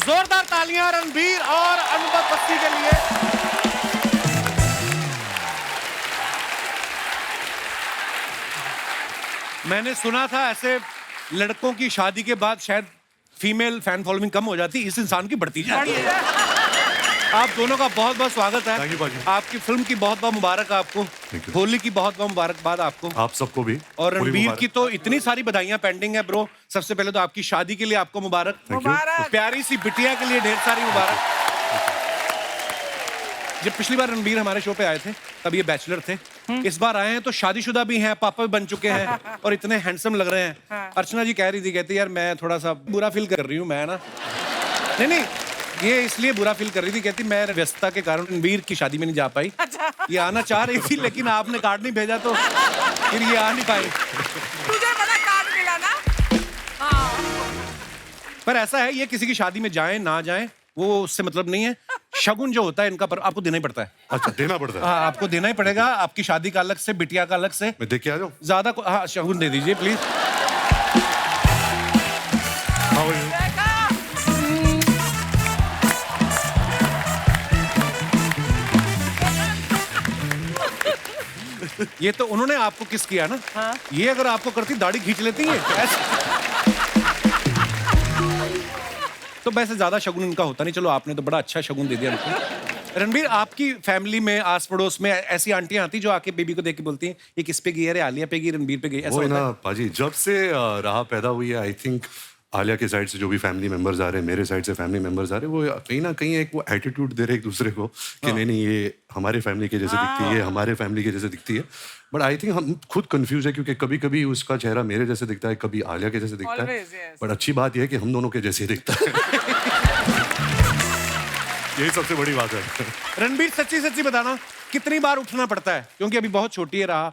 जोरदार तालियां रणबीर और अनुभव बस्सी के लिए। मैंने सुना था ऐसे लड़कों की शादी के बाद शायद फीमेल फैन फॉलोइंग कम हो जाती, इस इंसान की बढ़ती जा रही है। आप दोनों का बहुत बहुत स्वागत है। आपकी फिल्म की बहुत बहुत मुबारक आपको, होली की बहुत बहुत मुबारकबाद आपको, आप सबको भी। और रणबीर की तो इतनी सारी बधाइयां पेंडिंग है ब्रो। सबसे पहले तो आपकी शादी के लिए आपको मुबारक, प्यारी सी बिटिया के लिए ढेर सारी मुबारक। जब पिछली बार रणबीर हमारे शो पे आए थे तब ये बैचलर थे, इस बार आए हैं तो शादीशुदा भी हैं, पापा भी बन चुके हैं और इतने हैंडसम लग रहे हैं। अर्चना जी कह रही थी, कहती यार मैं थोड़ा सा बुरा फील कर रही हूँ मैं ना। नहीं, ये इसलिए बुरा फील कर रही थी, कहती मैं व्यस्तता के कारण रणबीर की शादी में नहीं जा पाई। ये आना चाह रही थी लेकिन आपने कार्ड नहीं भेजा तो फिर ये आ नहीं पाई। तुझे बड़ा कार्ड मिला ना? पर ऐसा है, ये किसी की शादी में जाएं ना जाएं वो उससे मतलब नहीं है। शगुन जो होता है इनका पर आपको देना ही पड़ता है। अच्छा, देना पड़ता है? हाँ, आपको देना ही पड़ेगा। आपकी शादी का अलग से, बिटिया का अलग से। मैं देख के आ जाऊं? ज्यादा हाँ, शगुन दे दीजिए प्लीज। ये तो उन्होंने आपको किस किया ना। हाँ? ये अगर आपको करती दाढ़ी खींच लेती है तो वैसे ज्यादा शगुन इनका होता नहीं। चलो आपने तो बड़ा अच्छा शगुन दे दिया इनको। रणबीर, आपकी फैमिली में आस पड़ोस में ऐसी आंटियां आती जो आके बेबी को देख के बोलती हैं ये किस पे गई है, आलिया पे गई, रणबीर पे गई, ऐसा होता है? ना पाजी, जब से राह पैदा हुई है, आई थिंक आलिया के साइड से जो भी फैमिली मेंबर्स आ रहे हैं, मेरे साइड से फैमिली मेंबर्स आ रहे हैं, वो कहीं ना कहीं एक वो एटीट्यूड दे रहे हैं एक दूसरे को कि नहीं ये हमारे फैमिली के जैसे दिखती है, हमारे फैमिली के जैसे दिखती है। बट आई थिंक हम खुद कंफ्यूज है क्योंकि कभी कभी उसका चेहरा मेरे जैसे दिखता है, कभी आलिया के जैसे दिखता है। बट अच्छी बात यह है कि हम दोनों के जैसे दिखता है। यही सबसे बड़ी बात है। रणबीर, सच्ची सच्ची बताना कितनी बार उठना पड़ता है, क्योंकि अभी बहुत छोटी है राह।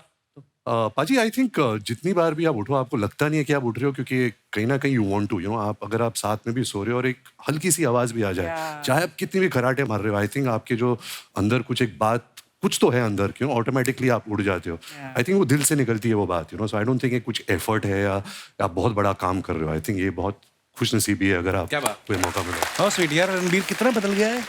पाजी, आई थिंक जितनी बार भी आप उठो आपको लगता नहीं है कि आप उठ रहे हो, क्योंकि कहीं ना कहीं you want to, you know, आप अगर आप साथ में भी सो रहे हो और एक हल्की सी आवाज भी आ जाए, चाहे आप कितनी भी खराटे मार रहे हो, आई थिंक आपके जो अंदर कुछ एक बात कुछ तो है अंदर, क्यों ऑटोमेटिकली आप उड़ जाते हो। आई थिंक वो दिल से निकलती है वो बात, you know. So I don't think कुछ एफर्ट है या आप बहुत बड़ा काम कर रहे हो। आई थिंक ये बहुत खुशनसीबी है अगर आप कोई मौका मिले। हाउ स्वीट यार, रणबीर कितना बदल गया है।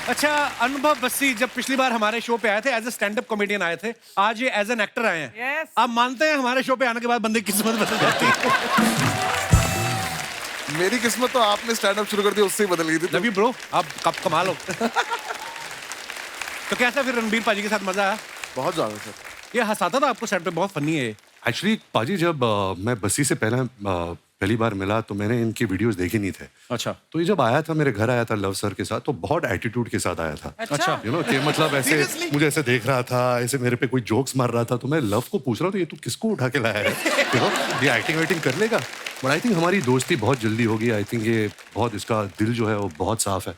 अच्छा, अनुभव बस्सी जब पिछली बार हमारे शो पे आए थे as a stand up comedian आए थे, आज ये एज एन एक्टर आए हैं। आप मानते हैं हमारे शो पे आने के बाद बंदे की किस्मत बदल जाती है? मेरी किस्मत तो आपने स्टैंड अप शुरू कर दिया उससे ही बदल गई थी। लव यू ब्रो, आप कब कमाल हो। तो कैसा फिर रणबीर पाजी के साथ मजा आया? बहुत ज्यादा सर। ये हंसाता था आपको सेट पे, बहुत फनी है। एक्चुअली पाजी, जब मैं बस्सी से पहली बार मिला तो मैंने इनकी वीडियोस देखे नहीं थे। अच्छा। तो ये जब आया था, मेरे घर आया था लव सर के साथ, तो बहुत एटीट्यूड के साथ आया था। अच्छा। यू नो कि मतलब ऐसे मुझे ऐसे देख रहा था, ऐसे मेरे पे कोई जोक्स मार रहा था, तो मैं लव को पूछ रहा हूँ तो ये तू किसको उठा के लाया है? यू नो, ये एक्टिंग वेटिंग कर लेगा। बट आई थिंक हमारी दोस्ती बहुत जल्दी होगी। आई थिंक ये बहुत, इसका दिल जो है वो बहुत साफ है।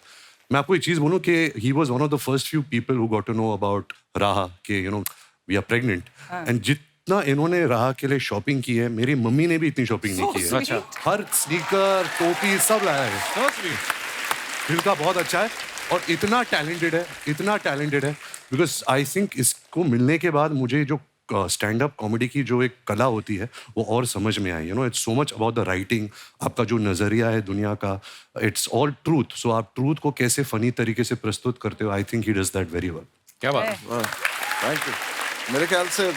मैं आपको एक चीज बोलूँ कि he was one of the first few people who got to know about Raha के, you know, we are pregnant. And जितना इन्होंने राह के लिए शॉपिंग की है, मेरी मम्मी ने भी इतनी शॉपिंग नहीं की है। अच्छा। हर स्नीकर, टोपी सब लाया है। दिल का बहुत अच्छा है और इतना टैलेंटेड है बिकॉज आई थिंक इसको मिलने के बाद मुझे जो स्टैंड अप कॉमेडी की जो एक कला होती है वो और समझ में आई। You know, it's so much about the writing, आपका जो नजरिया है दुनिया का, इट्स ऑल ट्रूथ। सो आप ट्रूथ को कैसे फनी तरीके से प्रस्तुत करते हो, I think he does that very well. क्या बात। Thank you. मेरे ख्याल से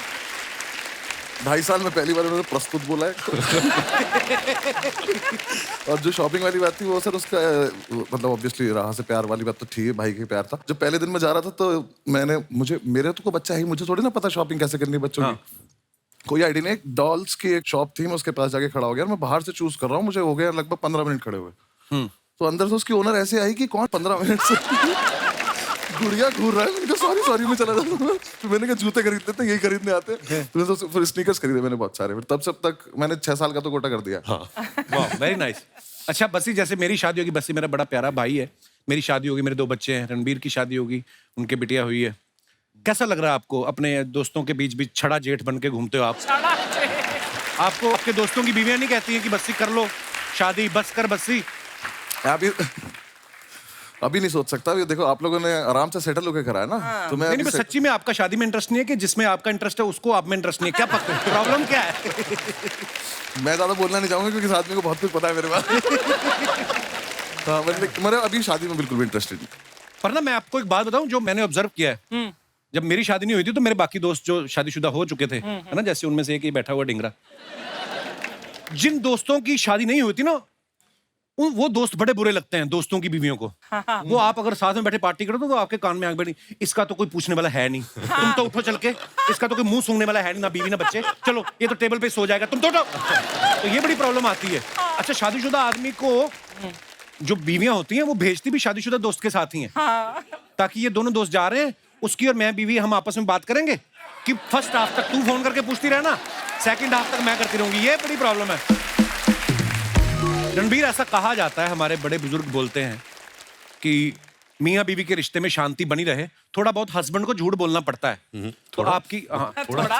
2.5 साल में पहली बार उन्होंने प्रस्तुत बोला है। और जो शॉपिंग वाली बात थी वो सर उसका मतलब ऑब्वियसली राह से प्यार वाली बात तो ठीक है, भाई के प्यार था। जब पहले दिन में जा रहा था तो मेरे तो को बच्चा है, मुझे थोड़ी ना पता शॉपिंग कैसे करनी है बच्चों की। कोई आइडिया नहीं। एक डॉल्स की एक शॉप थी, मैं उसके पास जाके खड़ा हो गया। मैं बाहर से चूज कर रहा हूँ, मुझे हो गया लगभग 15 मिनट खड़े हुए। तो अंदर से उसकी ओनर ऐसे आई कि कौन 15 मिनट से गुड़िया घूर रहा है। मैंने कहा सॉरी मैं चला जाता हूँ। तो मैंने कहा जूते खरीद लेते हैं, यही खरीदने आते हैं। तो फिर स्नीकर्स खरीदे मैंने बहुत सारे। तब से अब तक मैंने 6 साल का तो कोटा कर दिया। वाह, वेरी नाइस। अच्छा बस्सी, जैसे मेरी शादी होगी, बस्सी मेरा बड़ा प्यारा भाई है, मेरी शादी होगी, मेरे 2 बच्चे हैं, रणबीर की शादी होगी, उनकी बिटिया हुई है। कैसा लग रहा है आपको अपने दोस्तों के बीच बीच छड़ा जेठ बन के घूमते हो आप? आपको आपके दोस्तों की बीवियां नहीं कहती हैं कि बस्सी कर लो शादी, बस कर बस्सी? अभी नहीं सोच सकता। अभी देखो आप लोगों ने आराम से सेटल होकर करा है ना, तो मैं नहीं, अभी नहीं, सच्ची में आपका शादी में इंटरेस्ट नहीं है कि जिसमें आपका इंटरेस्ट है उसको आप में इंटरेस्ट नहीं है? क्या प्रॉब्लम क्या है? मैं ज्यादा बोलना नहीं चाहूंगा क्योंकि इस आदमी को बहुत कुछ पता है मेरे बारे हाँ, मेरे अभी शादी में बिल्कुल भी इंटरेस्टेड नहीं। पर ना मैं आपको एक बात बताऊं जो मैंने ऑब्जर्व किया है। जब मेरी शादी नहीं हुई थी तो मेरे बाकी दोस्त जो शादीशुदा हो चुके थे, है ना, जैसे उनमें से एक ही बैठा हुआ डिंगरा, जिन दोस्तों की शादी नहीं हुई थी ना, वो दोस्त बड़े बुरे लगते हैं दोस्तों की बीवियों को। वो आप अगर साथ में बैठे पार्टी करो तो वो आपके कान में आंख बैठी, इसका तो कोई पूछने वाला है नहीं, तुम तो उठो चल के, इसका तो कोई मुंह सूंघने वाला है नहीं, ना बीवी ना बच्चे, चलो ये तो टेबल पे सो जाएगा, तुम तो उठो। तो ये बड़ी प्रॉब्लम आती है। अच्छा, शादीशुदा आदमी को जो बीवियां होती हैं वो भेजती भी शादीशुदा दोस्त के साथ ही हैं, ताकि ये दोनों दोस्त जा रहे हैं, उसकी और मैं बीवी हम आपस में बात करेंगे कि फर्स्ट हाफ तक तू फोन करके पूछती रहना, सेकंड हाफ तक मैं करती रहूंगी। ये बड़ी प्रॉब्लम है। रणबीर, ऐसा कहा जाता है, हमारे बड़े बुजुर्ग बोलते हैं कि मियां बीवी के रिश्ते में शांति बनी रहे थोड़ा बहुत हस्बैंड को झूठ बोलना पड़ता है। तो आपकी थोड़ा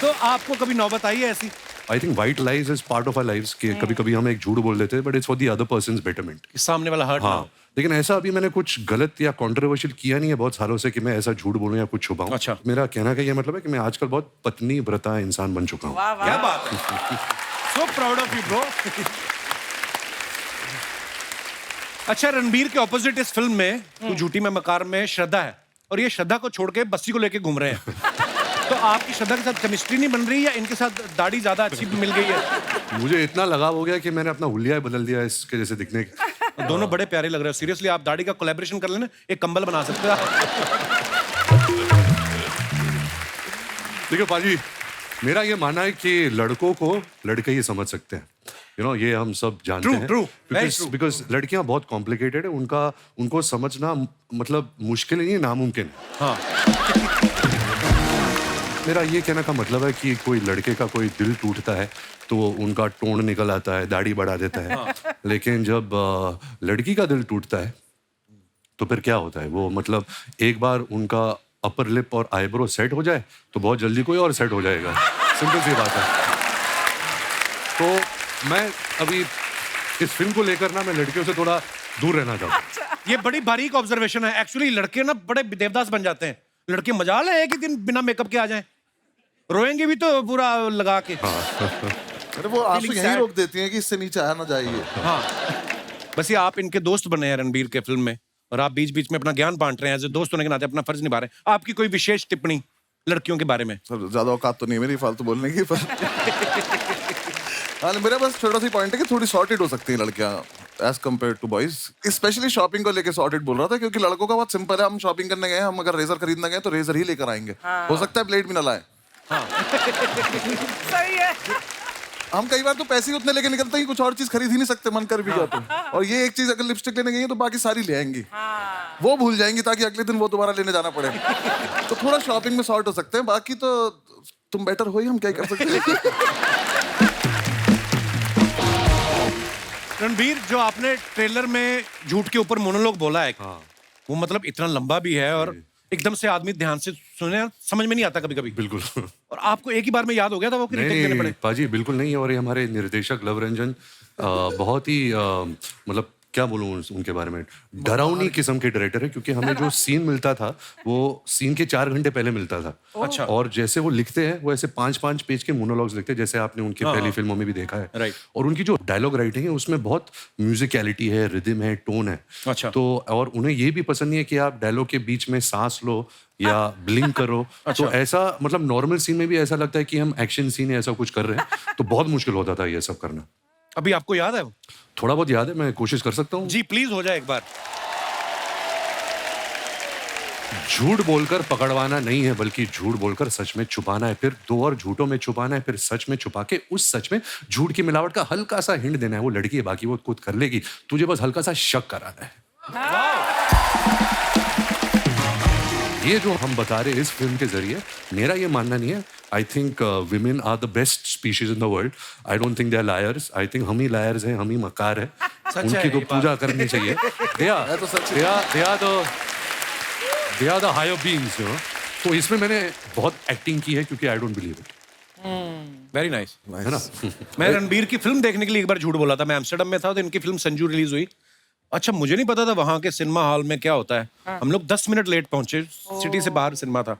तो आपको कभी नौबत आई है ऐसी? I think white lies is part of our lives कि कभी कभी हम एक झूठ बोल देते हैं but it's for the other persons betterment. सामने वाला हर्ट ना हो। हाँ, लेकिन ऐसा अभी मैंने कुछ गलत या कंट्रोवर्शियल किया नहीं है बहुत सालों से कि मैं ऐसा झूठ बोलूं या कुछ छुपाऊं। अच्छा। मेरा कहना का ये मतलब है कि मैं आजकल बहुत पत्नी व्रता इंसान बन चुका हूँ। वाह क्या वाह बात है, so proud of you bro. अच्छा, रणबीर के ऑपोजिट इस फिल्म में तू झूठी में मकार में श्रद्धा है, और ये श्रद्धा को छोड़ के बस्सी को लेके घूम रहे हैं। तो आपकी श्रद्धा के साथ केमिस्ट्री नहीं बन रही या इनके साथ दाढ़ी ज्यादा अच्छी मिल गई है? मुझे इतना लगाव हो गया कि मैंने अपना हुलिया ही बदल दिया इसके जैसे दिखने का। दोनों बड़े प्यारे लग रहे हो। सीरियसली आप दाढ़ी का कोलैबोरेशन कर लेना, एक कंबल बना सकते हो आप। देखो पाजी, मेरा ये मानना है कि लड़कों को लड़के ही समझ सकते हैं। ये हम सब जानते हैं। Very true. बिकॉज लड़कियां बहुत कॉम्प्लिकेटेड है, उनको समझना मतलब मुश्किल नहीं है, नामुमकिन है। हाँ, मेरा ये कहने का मतलब है कि कोई लड़के का कोई दिल टूटता है तो उनका टोन निकल आता है, दाढ़ी बढ़ा देता है। लेकिन जब लड़की का दिल टूटता है तो फिर क्या होता है, वो मतलब एक बार उनका अपर लिप और आईब्रो सेट हो जाए तो बहुत जल्दी कोई और सेट हो जाएगा। सिंपल सी बात है। तो मैं अभी इस फिल्म को लेकर ना मैं लड़कियों से थोड़ा दूर रहना चाहूँ। ये बड़ी बारीक ऑब्जर्वेशन है। एक्चुअली लड़के ना बड़े देवदास बन जाते हैं। लड़के मजाल है एक ही दिन बिना मेकअप के आ जाएं, रोएंगे भी तो पूरा लगा के। अरे वो आंसू Feeling यहीं sad. रोक देती हैं कि इससे नीचे आया ना जाइए। हाँ, बस ये आप इनके दोस्त बने हैं रणबीर के फिल्म में, और आप बीच बीच में अपना ज्ञान बांट रहे हैं, जो दोस्त होने के नाते अपना फर्ज निभा रहे हैं। आपकी कोई विशेष टिप्पणी लड़कियों के बारे में? सर ज्यादा औकात तो नहीं है मेरी फालतू बोलने की, पर हाँ, मेरा बस छोटा सा पॉइंट है कि थोड़ी सॉर्टेड हो सकती हैं लड़कियां as compare to boys. Specially shopping को लेके सॉर्टेड बोल रहा था, क्योंकि लड़कों का बहुत सिंपल है। हम शॉपिंग करने गए, हम अगर रेजर खरीदने गए तो रेजर ही लेकर आएंगे। हो सकता है ब्लेड भी ना लाए। सही है। हम कई बार तो पैसे ही उतने लेके निकलते हैं कि कुछ और चीज खरीद ही नहीं सकते, मन कर भी जाते हैं। और ये एक चीज अगर लिपस्टिक लेने गई है तो बाकी सारी ले आएंगी, वो भूल जाएंगी ताकि अगले दिन वो दोबारा लेने जाना पड़े। तो थोड़ा शॉपिंग में सॉर्ट हो सकते हैं, बाकी तो तुम बेटर हो ही, हम क्या कर सकते हैं। रणबीर, जो आपने ट्रेलर में झूठ के ऊपर मोनोलॉग बोला है, वो मतलब इतना लंबा भी है और एकदम से आदमी ध्यान से सुने, समझ में नहीं आता कभी कभी। बिल्कुल। और आपको एक ही बार में याद हो गया था वो कि रिटेक देने पड़े? पाजी बिल्कुल नहीं। और ये हमारे निर्देशक लव रंजन बहुत ही मतलब क्या बोलूं उनके बारे में, डरावनी किस्म के डायरेक्टर है। क्योंकि हमें जो सीन मिलता था वो सीन के 4 घंटे पहले मिलता था। अच्छा। और जैसे वो लिखते हैं वो ऐसे 5-5 पेज के मोनोलॉग्स लिखते हैं, जैसे आपने उनकी पहली फिल्मों में भी देखा है। राइट। और उनकी जो डायलॉग राइटिंग है उसमें बहुत म्यूजिकलिटी है, रिदम है, टोन है। अच्छा। तो और उन्हें ये भी पसंद नहीं है कि आप डायलॉग के बीच में सांस लो या ब्लिंक करो। अच्छा। तो ऐसा मतलब नॉर्मल सीन में भी ऐसा लगता है कि हम एक्शन सीन ऐसा कुछ कर रहे हैं, तो बहुत मुश्किल होता था ये सब करना। अभी आपको याद है वो? थोड़ा बहुत याद है, मैं कोशिश कर सकता हूँ। जी प्लीज हो जाए एक बार। झूठ बोलकर पकड़वाना नहीं है, बल्कि झूठ बोलकर सच में छुपाना है, फिर 2 और झूठों में छुपाना है, फिर सच में छुपा के उस सच में झूठ की मिलावट का हल्का सा हिंट देना है। वो लड़की है, बाकी वो खुद कर लेगी, तुझे बस हल्का सा शक कराना है। ये जो हम बता रहे हैं इस फिल्म के जरिए, मेरा ये मानना नहीं है। I think women are the best species in the world. I don't think they are liars. I think हम ही लायर्स हैं, हम ही मकार है। उनकी तो पूजा करनी चाहिए। They are the higher beings, तो इसमें मैंने बहुत एक्टिंग की है क्योंकि I don't believe it. Very nice. है ना? मैं रणबीर की फिल्म देखने के लिए एक बार झूठ बोला था। मैं एम्स्टर्डम में था तो इनकी फिल्म संजू रिलीज हुई। अच्छा, मुझे नहीं पता था वहां के सिनेमा हॉल में क्या होता है। हम लोग 10 मिनट लेट पहुंचे, सिटी से बाहर सिनेमा था,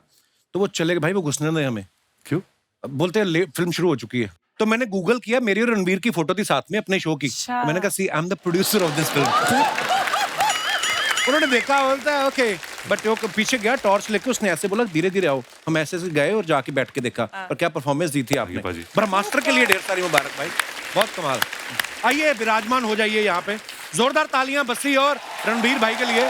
तो वो चले गए भाई, वो घुसने नहीं हमें। क्यों? बोलते हैं फिल्म शुरू हो चुकी है। तो मैंने गूगल किया, मेरी और रणवीर की फोटो थी साथ में अपने शो की। अच्छा। मैंने कहा see I am the producer of this film. उन्होंने देखा, बोलता है ओके, बट वो पीछे गया टॉर्च लेके, उसने ऐसे बोला धीरे धीरे आओ। हम ऐसे ऐसे गए और जाके बैठ के देखा। और क्या परफॉर्मेंस दी थी आपने बाजी। ब्रह्मास्त्र के लिए। ढेर सारी मुबारक भाई, बहुत कमाल। आइए विराजमान हो जाइए यहाँ पे, जोरदार तालियां बस्सी और रणबीर भाई के लिए।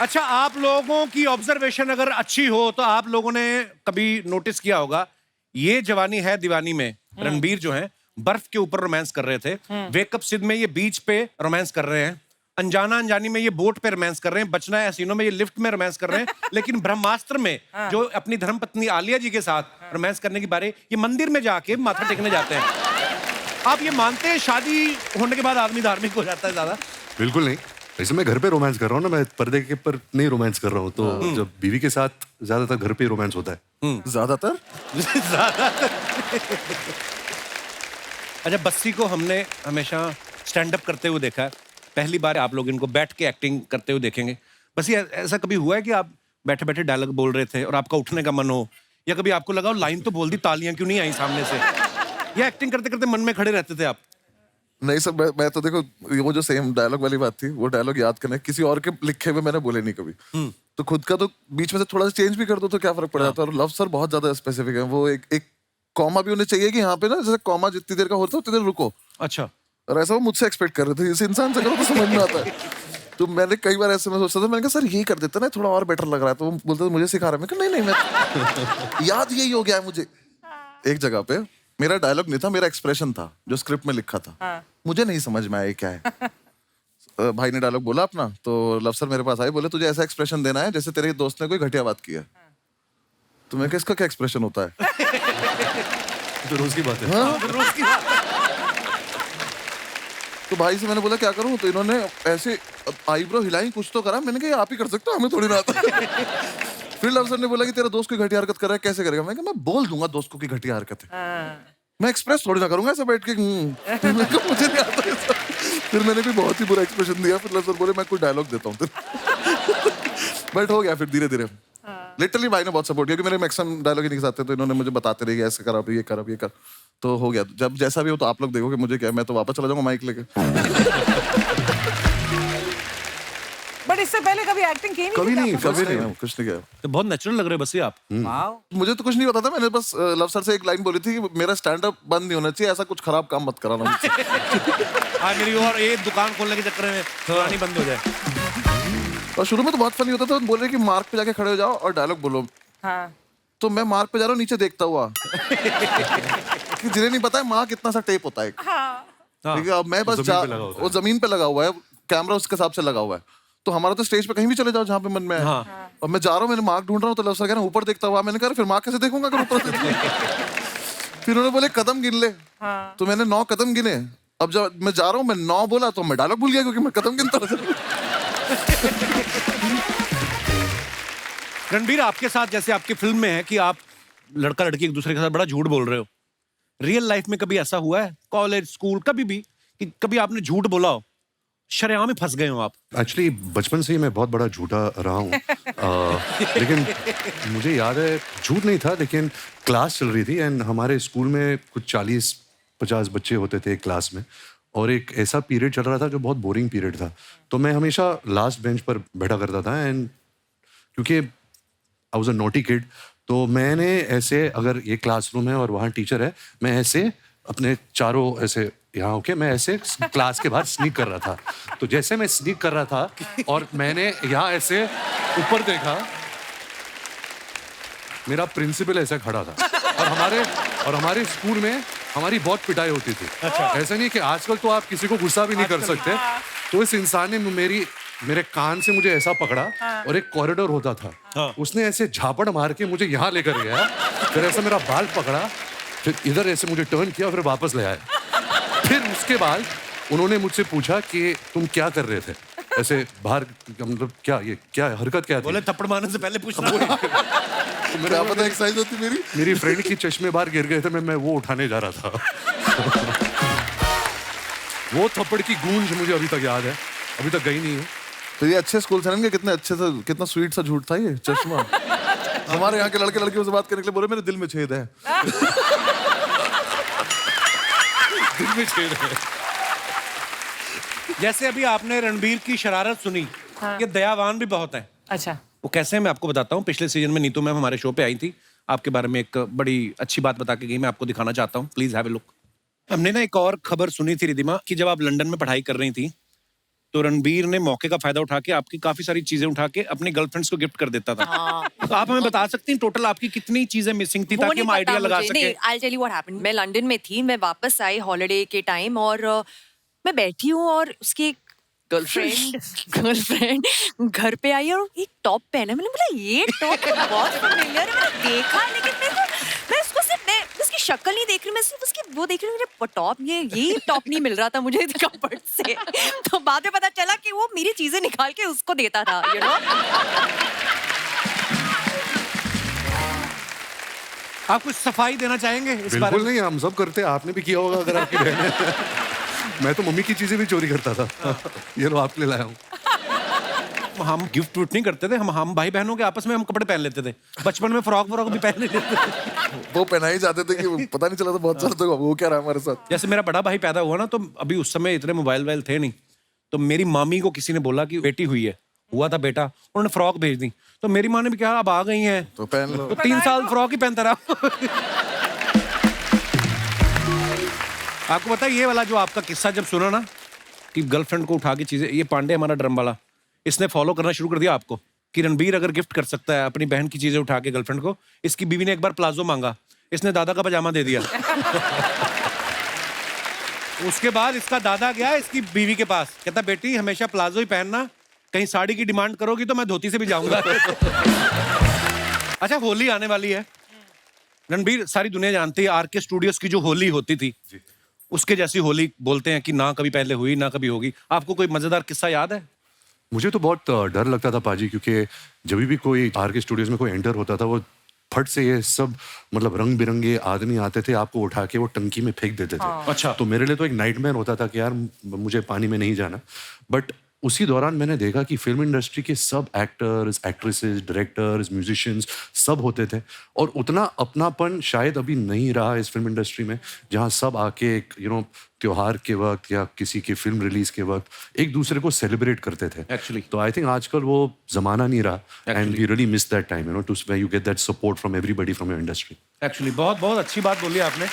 अच्छा, आप लोगों की ऑब्जर्वेशन अगर अच्छी हो तो आप लोगों ने कभी नोटिस किया होगा, ये जवानी है दीवानी में रणबीर जो है बर्फ के ऊपर रोमांस कर रहे थे। वेकअप सिड में ये बीच पे रोमांस कर रहे हैं। अनजाना अनजानी में ये बोट पे रोमांस कर रहे हैं। बचना है हसीनों में ये लिफ्ट में रोमांस कर रहे हैं। लेकिन ब्रह्मास्त्र में जो अपनी धर्मपत्नी आलिया जी के साथ रोमांस करने की बारे, ये मंदिर में जाके माथा टेकने जाते हैं। आप ये मानते हैं शादी होने के बाद आदमी धार्मिक हो जाता है ज्यादा? बिल्कुल नहीं। वैसे मैं घर पे रोमांस कर रहा हूँ ना, मैं पर्दे के पर नहीं रोमांस कर रहा हूँ। तो जब बीवी के साथ ज्यादातर घर पे रोमांस होता है। ज्यादातर अच्छा, बस्सी को हमने हमेशा स्टैंड अप करते हुए देखा है, पहली बार आप लोग इनको बैठ के एक्टिंग करते हुए देखेंगे। बस्सी, ऐसा कभी हुआ है कि आप बैठे बैठे डायलॉग बोल रहे थे और आपका उठने का मन हो, या कभी आपको लगा लाइन तो बोल दी, तालियां क्यों नहीं आई सामने से, या एक्टिंग करते करते मन में खड़े रहते थे आप? नहीं सर, मैं तो देखो, वो जो सेम डायलॉग वाली बात थी, वो डायलॉग याद करना, किसी और के लिखे हुए मैंने बोले नहीं कभी। तो खुद का तो बीच में से थोड़ा सा चेंज भी कर दो तो क्या फर्क पड़ जाता है। और लव सर बहुत ज्यादा स्पेसिफिक है, वो एक कॉमा भी उन्हें चाहिए कि यहाँ पे ना, जैसे कॉमा जितनी देर का होता है उतनी देर रुको। अच्छा। और ऐसा वो मुझसे एक्सपेक्ट कर रहे थे, इस इंसान से करो तो समझ में आता है। तो मैंने कई बार ऐसे में सोचता था, मैंने कहा सर ये कर देता ना, थोड़ा और बेटर लग रहा है। तो वो बोलते थे मुझे सिखा रहा है। मैं कहा नहीं मैं याद यही हो गया है मुझे। एक जगह पे मेरा डायलॉग नहीं था, मेरा एक्सप्रेशन था जो स्क्रिप्ट में लिखा था। मुझे नहीं समझ में आया ये क्या है। भाई ने डायलॉग बोला अपना, तो लव सर मेरे पास आए, बोले तुझे ऐसा एक्सप्रेशन देना है जैसे तेरे दोस्त ने कोई घटिया बात किया। तो मैं, इसका क्या एक्सप्रेशन होता है? तो रोज की बात है। रोज की बात। तो भाई से मैंने बोला क्या करूं, तो इन्होंने ऐसे आईब्रो हिलाई, कुछ तो करा। मैंने कहा ये आप ही कर सकते हो, हमें थोड़ी ना आता। फिर लव सर ने बोला कि तेरा दोस्त कोई घटिया हरकत कर रहा है, कैसे करेगा? मैं कहा मैं बोल दूंगा दोस्त को कि घटिया हरकत है, मैं एक्सप्रेस थोड़ी ना करूंगा ऐसे बैठ के। मैंने कहा मुझे नहीं आता ये सब। फिर मैंने भी बहुत ही बुरा एक्सप्रेशन दिया। फिर लव सर बोले मैं कोई डायलॉग देता हूँ। बट हो गया फिर धीरे धीरे। लिटरली भाई ने बहुत सपोर्ट किया, कि मेरे मैक्सिमम डायलॉग ही नहीं आते, तो इन्होंने मुझे बताते रहे ऐसे कर, अब ये कर, अब ये कर। तो हो गया। जब जैसा भी हो तो आप लोग देखोगे, मुझे क्या, मैं तो वापस चला जाऊंगा माइक लेके। बट इससे पहले कभी एक्टिंग की नहीं? कभी नहीं, कभी नहीं, कुछ नहीं किया। तो बहुत नेचुरल लग रहे बस्सी आप। मुझे तो कुछ नहीं पता था। मैंने बस लव सर से एक लाइन बोली थी कि मेरा स्टैंड अप बंद नहीं होना चाहिए, ऐसा कुछ खराब काम मत कराना मुझसे। हाँ, मेरी और ये दुकान खोलने के चक्कर में दुकान ही बंद हो जाए। और शुरू में तो बहुत फनी होता था, बोल रहे कि मार्क पे जाके खड़े हो जाओ और डायलॉग बोलो। हाँ। तो मैं मार्क पे जा रहा हूँ नीचे देखता हुआ, कि जिन्हें नहीं पता है मार्क कितना सा टेप होता है। ठीक है, अब मैं बस वो जमीन पे लगा हुआ है, कैमरा उसके हिसाब से लगा हुआ है। तो हमारा तो स्टेज पे कहीं भी चले जाओ जहाँ पे मन में है। और मैं जा रहा हूँ, मैंने मार्क ढूंढ रहा हूँ, तो लव सर कह रहे हैं ऊपर देखता हुआ। मैंने कहा फिर मार्क कैसे देखूंगा अगर ऊपर से? फिर उन्होंने बोले कदम गिन ले। तो मैंने 9 कदम गिने। अब जब मैं जा रहा हूँ, मैं 9 बोला तो मैं डायलॉग भूल गया, क्योंकि मैं कदम गिनता था। रणबीर, आपके साथ जैसे आपकी फिल्म में है कि आप लड़का लड़की एक दूसरे के साथ बड़ा झूठ बोल रहे हो, रियल लाइफ में कभी ऐसा हुआ है, कॉलेज स्कूल कभी भी, कि कभी आपने झूठ बोला हो, शरेआम में फंस गए हो आप? एक्चुअली बचपन से ही मैं बहुत बड़ा झूठा रहा हूँ। लेकिन मुझे याद है, झूठ नहीं था, लेकिन क्लास चल रही थी एंड हमारे स्कूल में कुछ 40-50 बच्चे होते थे एक क्लास में, और एक ऐसा पीरियड चल रहा था जो बहुत बोरिंग पीरियड था। तो मैं हमेशा लास्ट बेंच पर बैठा करता था, एंड क्योंकि I was a naughty kid, तो मैंने ऐसे, अगर ये क्लासरूम है और वहाँ टीचर है, मैं ऐसे अपने चारों ऐसे यहाँ होके मैं ऐसे क्लास के बाहर स्नीक कर रहा था। तो जैसे मैं स्नीक कर रहा था और मैंने यहाँ ऐसे ऊपर देखा, मेरा प्रिंसिपल ऐसे खड़ा था। और हमारे स्कूल में हमारी बहुत पिटाई होती थी। ऐसा नहीं कि आजकल तो आप किसी को गुस्सा भी नहीं कर सकते। तो इस इंसान ने मेरे कान से मुझे ऐसा पकड़ा, और एक कॉरिडोर होता था, उसने ऐसे झापड़ मार के मुझे यहाँ लेकर गया, फिर ऐसा मेरा बाल पकड़ा, फिर इधर ऐसे मुझे टर्न किया, फिर वापस ले आया। फिर उसके बाद उन्होंने मुझसे पूछा कि तुम क्या कर रहे थे ऐसे बाहर, मतलब क्या हरकत क्या थी? बोले थप्पड़ मारने से पहले पूछना। तो मेरा पता एक्सरसाइज होती मेरी फ्रेंड की चश्मे बाहर गिर गए थे, मैं वो उठाने जा रहा था। वो थप्पड़ की गूंज मुझे अभी तक याद है, अभी तक गई नहीं है। तो ये अच्छे स्कूल से कितने अच्छे से, कितना स्वीट सा झूठ था ये चश्मा। हमारे यहाँ के लड़के लड़कियों से बात करने के लिए बोले मेरे दिल में छेद है। दिल में छेद है। जैसे अभी आपने रणबीर की शरारत सुनी, ये दयावान भी बहुत है। अच्छा, वो कैसे है मैं आपको बताता हूँ। पिछले सीजन में नीतू मैम हमारे शो पे आई थी, आपके बारे में एक बड़ी अच्छी बात बता के गई, मैं आपको दिखाना चाहता हूँ, प्लीज हैव ए लुक। हमने ना एक और खबर सुनी थी रिधिमा कि जब आप लंदन में पढ़ाई कर रही थी तो रणबीर ने मौके का फायदा उठा के आपकी काफी सारी चीजें उठा के अपनी गर्लफ्रेंड्स को गिफ्ट कर देता था। तो आप हमें बता सकती हैं टोटल आपकी कितनी चीजें मिसिंग थी ताकि हम आइडिया लगा सके। I'll tell you what happened. मैं लंदन में थी, मैं वापस आई हॉलिडे के टाइम और मैं बैठी हूँ और उसकी गर्लफ्रेंड घर पे आई और एक टॉप पहना। मैंने बोला ये टॉप बहुत फेमिलियर है, मैंने देखा लेकिन मेरे को मैं उसकी शक्ल नहीं देख रही, मैं सिर्फ उसकी वो देख रही हूँ, मेरे टॉप ये टॉप नहीं मिल रहा था मुझे कपड़ से। तो बाद में पता चला कि वो मेरी चीजें निकाल के उसको देता था, यू नो। आप कुछ सफाई देना चाहेंगे इस बारे बिल्कुल में? नहीं, हम सब करते हैं, आपने भी किया होगा अगर आपकी बहन है। मैं तो मम्मी की चीजें भी चोरी करता था। ये लो आपके लिए लाया हूँ। हम गिफ्ट विफ्ट नहीं करते थे, हम भाई बहनों के आपस में हम कपड़े पहन लेते थे। बचपन में फ्रॉक भी पहन लेते थे। वो पहनाई जाते थे कि पता नहीं चला था बहुत साल तक वो क्या रहा हमारे साथ। जैसे मेरा बड़ा भाई पैदा हुआ ना, तो अभी उस समय इतने मोबाइल वाइल थे नहीं, तो मेरी मामी को किसी ने बोला कि बेटी हुआ था बेटा, उन्होंने फ्रॉक भेज दी, तो मेरी माँ ने भी कहा अब आ गई हैं तो पहन लो। तो 3 साल फ्रॉक ही पहनता रहा। आपको पता है ये वाला जो आपका किस्सा जब सुना ना कि गर्लफ्रेंड को उठा के चीजें, ये पांडे हमारा ड्रम वाला, इसने फॉलो करना शुरू कर दिया आपको कि रणबीर अगर गिफ्ट कर सकता है अपनी बहन की चीजें उठा के गर्लफ्रेंड को। इसकी बीवी ने एक बार प्लाजो मांगा, इसने दादा का पजामा दे दिया। उसके बाद इसका दादा गया इसकी बीवी के पास, कहता बेटी हमेशा प्लाजो ही पहनना, कहीं साड़ी की डिमांड करोगी तो मैं धोती से भी जाऊंगा। अच्छा, होली आने वाली है रणबीर, सारी दुनिया जानती है आरके स्टूडियोज की जो होली होती थी उसके जैसी होली बोलते हैं कि ना कभी पहले हुई ना कभी होगी। आपको कोई मजेदार किस्सा याद है? मुझे तो बहुत डर लगता था पाजी, क्योंकि जब भी कोई आर के स्टूडियोज में कोई एंटर होता था, वो फट से ये सब मतलब रंग बिरंगे आदमी आते थे, आपको उठा के वो टंकी में फेंक देते थे। अच्छा। तो मेरे लिए तो एक नाइटमेयर होता था कि यार मुझे पानी में नहीं जाना। बट उसी दौरान मैंने देखा कि फिल्म इंडस्ट्री के सब एक्टर्स, एक्ट्रेसेस, डायरेक्टर्स, म्यूजिशियंस सब होते थे, और उतना अपनापन शायद अभी नहीं रहा इस फिल्म इंडस्ट्री में, जहाँ सब आके त्योहार के वक्त या किसी की फिल्म रिलीज के वक्त एक दूसरे को सेलिब्रेट करते थे। Actually. तो आई थिंक आजकल वो जमाना नहीं रहा, and we really miss that time, to where you get that support from everybody from your industry. Actually बहुत बहुत अच्छी बात बोली आपने।